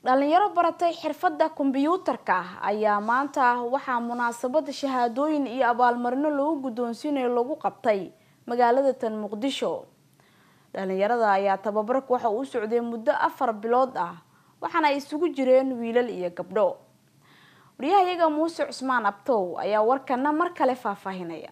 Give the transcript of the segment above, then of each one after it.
dhalinyaro baratay xirfadda kombiyuutarka ayaa maanta waxaa munaasabada shahaadooyin iyo abaalmarino lagu guddoonsiinayo lagu qabtay magaalada tan Muqdisho. dhalinyarada ayaa tababarku waxa uu socday muddo 4 bilood ah waxaana ay isugu jireen wiilal iyo gabdho. wariyahayaga Muuse Cusmaan Abtow ayaa warkana mar kale faahfaahinaya.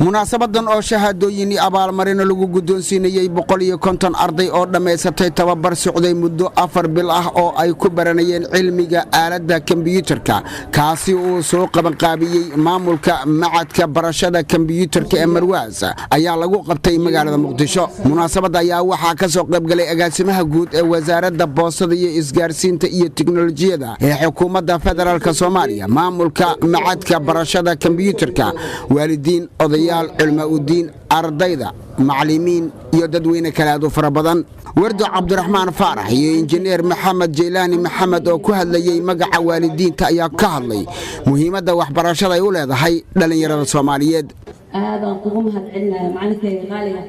munaasabadan oo shahaadooyin iyo abaalmarino lagu guddoonsiinayay 150 arday oo dhameysatay tababar socday muddo 4 bil ah oo ay ku baranayeen cilmiga aaladda kombiyuutarka kaasi uu soo qabanqaabiyay maamulka macadka barashada kombiyuutarka ee Marwaas ayaa lagu qabtay magaalada Muqdisho. munaasabada ayaa waxaa ka soo qayb galay agaasimaha guud ee wasaaradda boostada iyo isgaarsiinta iyo tiknoolajiyada ee xukuumadda federaalka Soomaaliya, maamulka macadka barashada kombiyuutarka, waalidiin, odayaal, cilmi-udiin, ardayda, macallimiin iyo dadweyne kale aad u fara badan. wardo Cabdiraxmaan Faarax iyo injineer Maxamed Jeylaani Maxamed oo ku hadlayay magaca waalidiinta ayaa ka hadlay muhiimadda waxbarashada ay u leedahay dhalinyarada Soomaaliyeed. aadaan ugu mahadcelinayaa macallinkayga qaaliga.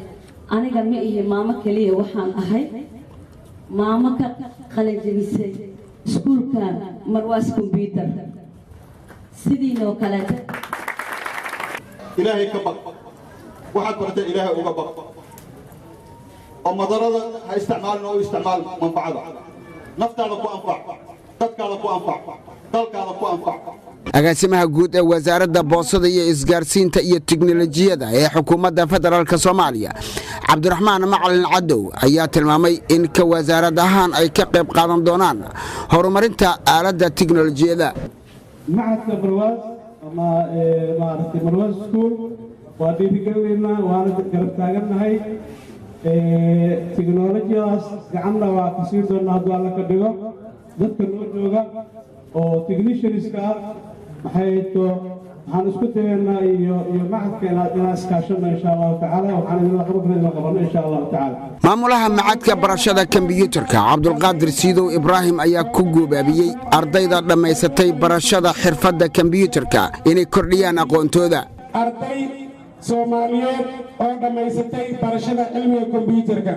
aniga ma ihi maamo kaliya, waxaan ahay maamo ka qalin jabisay iskuulkan Marwaas Computer sidiinoo kale. إلهي كبر واحد برت إلهي وكبر ومضرة هاستعمال أو استعمال منفعة نفط على كو أنفع تك على كو أنفع تلك على كو أنفع. agaasimaha guud ee wasaaradda boostada iyo isgaarsiinta iyo tiknoolajiyada ee xukuumadda federaalka Soomaaliya Cabdiraxmaan Macalin Cadow ayaa tilmaamay in ka wasaarad ahaan ay ka qayb qaadan doonaan horumarinta aaladda tiknoolajiyada. macadka Marwaas ama maaragtay Marwaas School waa dhiirigelinayna waana garab taaganahay tiknoolajiyadaas gacanna waa ka sii doonaa hadduu alla ka dhigo dadka noo jooga oo technicianska ah waxaan isku dayaynaa iyo macadka inaan iskaashano insha allahu tacaala waxaan idinla qabano insha allahu tacaala. maamulaha macadka barashada kombiyuutarka Cabdulqaadir Siidow Ibraahim ayaa ku guubaabiyay ardayda dhameysatay barashada xirfadda kombiyuutarka inay kordhiyaan aqoontooda. arday Soomaaliyeed oo dhameysatay barashada cilmiga kombiyuutarka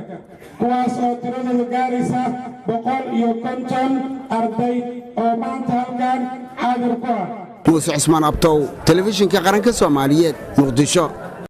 kuwaas oo tiradoodu gaaraysa 150 arday oo maanta halkan xaadir ku ah. Muuse Cusmaan Abtow, telefishinka qaranka Soomaaliyeed, Muqdisho.